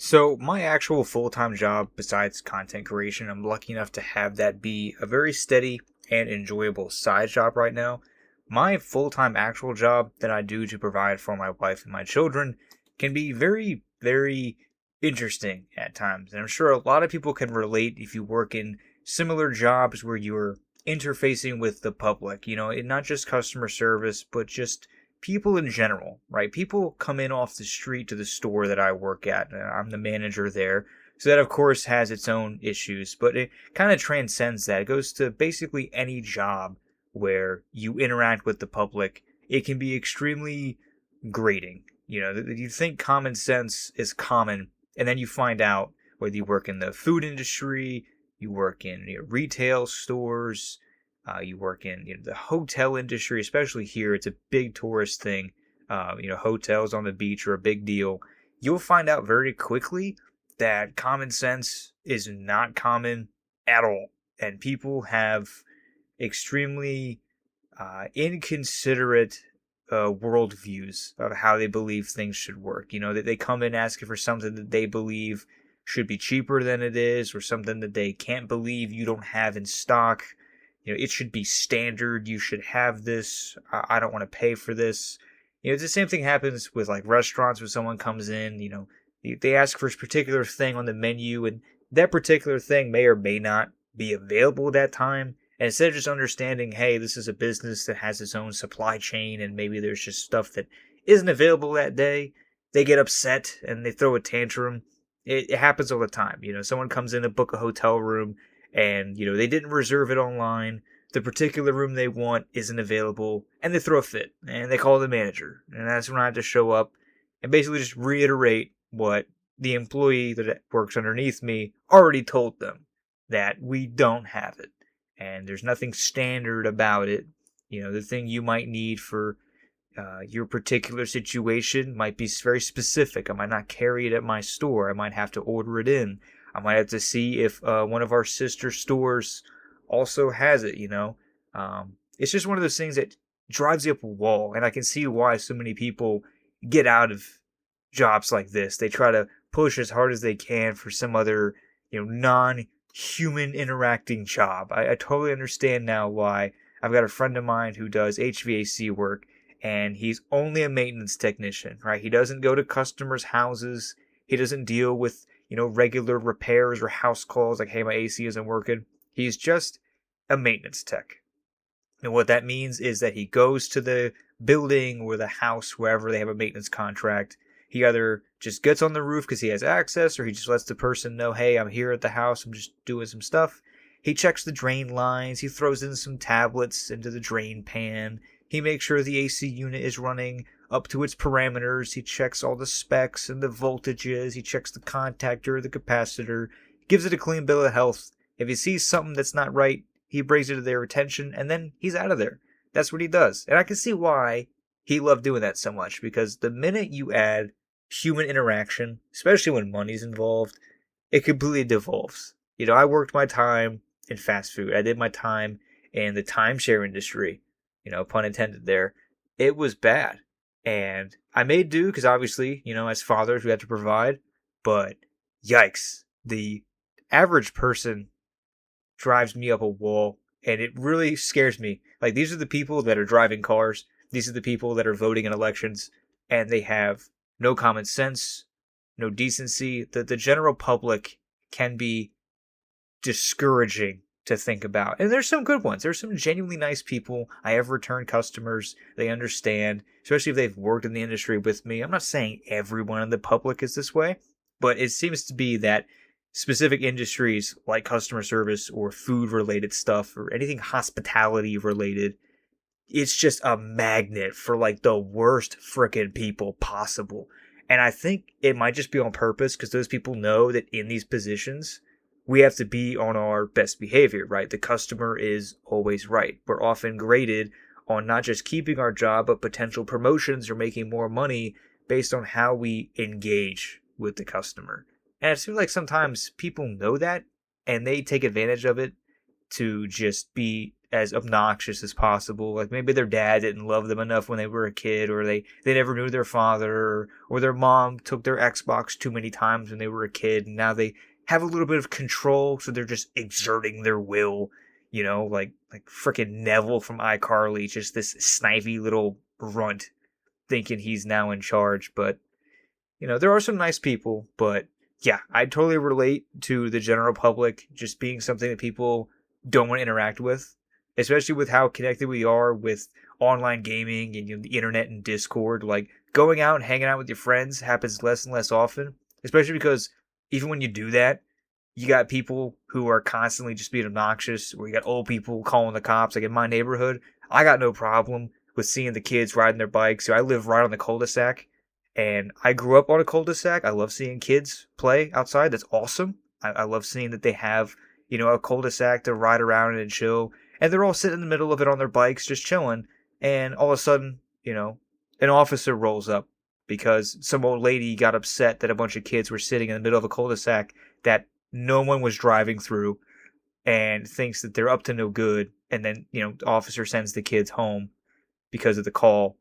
So, my actual full time job, besides content creation, I'm lucky enough to have that be a very steady and enjoyable side job right now. My full time actual job that I do to provide for my wife and my children can be very, very interesting at times. And I'm sure a lot of people can relate if you work in similar jobs where you're interfacing with the public, not just customer service, but just people in general, right? People come in off the street to the store that I work at. And I'm the manager there. So that, of course, has its own issues, but it kind of transcends that. It goes to basically any job where you interact with the public. It can be extremely grating. You think common sense is common, and then you find out whether you work in the food industry, you work in retail stores, you work in the hotel industry, especially here. It's a big tourist thing. Hotels on the beach are a big deal. You'll find out very quickly that common sense is not common at all, and people have extremely inconsiderate worldviews of how they believe things should work. That they come in asking for something that they believe should be cheaper than it is, or something that they can't believe you don't have in stock. It should be standard. You should have this. I don't want to pay for this. It's the same thing happens with like restaurants when someone comes in. They ask for a particular thing on the menu, and that particular thing may or may not be available at that time. And instead of just understanding, hey, this is a business that has its own supply chain, and maybe there's just stuff that isn't available that day, they get upset and they throw a tantrum. It happens all the time. Someone comes in to book a hotel room, and they didn't reserve it online. The particular room they want isn't available, and they throw a fit, and they call the manager. And that's when I have to show up and basically just reiterate what the employee that works underneath me already told them, that we don't have it. And there's nothing standard about it. The thing you might need for your particular situation might be very specific. I might not carry it at my store. I might have to order it in. I might have to see if one of our sister stores also has it, It's just one of those things that drives you up a wall. And I can see why so many people get out of jobs like this. They try to push as hard as they can for some other, non-human interacting job. I totally understand now why. I've got a friend of mine who does HVAC work, and he's only a maintenance technician, right? He doesn't go to customers' houses. He doesn't deal with, regular repairs or house calls like, hey, my AC isn't working. He's just a maintenance tech. And what that means is that he goes to the building or the house, wherever they have a maintenance contract. He either just gets on the roof because he has access, or he just lets the person know, hey, I'm here at the house, I'm just doing some stuff. He checks the drain lines, he throws in some tablets into the drain pan, he makes sure the AC unit is running up to its parameters, he checks all the specs and the voltages, he checks the contactor, the capacitor, gives it a clean bill of health. If he sees something that's not right, he brings it to their attention, and then he's out of there. That's what he does. And I can see why he loved doing that so much, because the minute you add human interaction, especially when money's involved, it completely devolves. I worked my time in fast food. I did my time in the timeshare industry, pun intended there. It was bad. And I made do because obviously, as fathers, we have to provide. But yikes, the average person drives me up a wall, and it really scares me. Like, these are the people that are driving cars. These are the people that are voting in elections, and they have no common sense, no decency. The general public can be discouraging to think about. And there's some good ones. There's some genuinely nice people. I have return customers. They understand, especially if they've worked in the industry with me. I'm not saying everyone in the public is this way, but it seems to be that specific industries like customer service or food related stuff or anything hospitality related, it's just a magnet for like the worst frickin' people possible. And I think it might just be on purpose because those people know that in these positions, we have to be on our best behavior, right? The customer is always right. We're often graded on not just keeping our job, but potential promotions or making more money based on how we engage with the customer. And it seems like sometimes people know that and they take advantage of it to just be as obnoxious as possible. Like maybe their dad didn't love them enough when they were a kid, or they never knew their father, or their mom took their Xbox too many times when they were a kid, and now they have a little bit of control, so they're just exerting their will, like frickin' Neville from iCarly, just this snivy little runt thinking he's now in charge. But, there are some nice people, but yeah, I totally relate to the general public just being something that people don't want to interact with, especially with how connected we are with online gaming and the internet and Discord. Like going out and hanging out with your friends happens less and less often, especially because even when you do that, you got people who are constantly just being obnoxious, or you got old people calling the cops. Like in my neighborhood, I got no problem with seeing the kids riding their bikes. So I live right on the cul-de-sac, and I grew up on a cul-de-sac. I love seeing kids play outside. That's awesome. I love seeing that they have, a cul-de-sac to ride around in and chill. And they're all sitting in the middle of it on their bikes, just chilling. And all of a sudden, an officer rolls up because some old lady got upset that a bunch of kids were sitting in the middle of a cul-de-sac that no one was driving through, and thinks that they're up to no good. And then, the officer sends the kids home because of the call.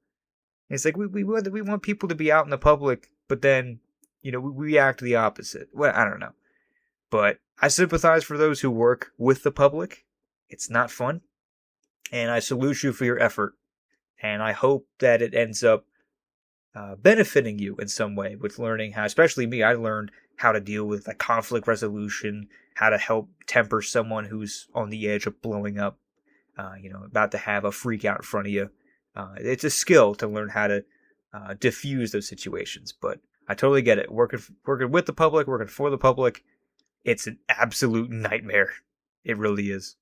And it's like, we want people to be out in the public, but then, we react the opposite. Well, I don't know. But I sympathize for those who work with the public. It's not fun. And I salute you for your effort. And I hope that it ends up benefiting you in some way with learning how, especially me, I learned how to deal with conflict resolution, how to help temper someone who's on the edge of blowing up, about to have a freak out in front of you. It's a skill to learn how to diffuse those situations. But I totally get it. Working with the public, working for the public, it's an absolute nightmare. It really is.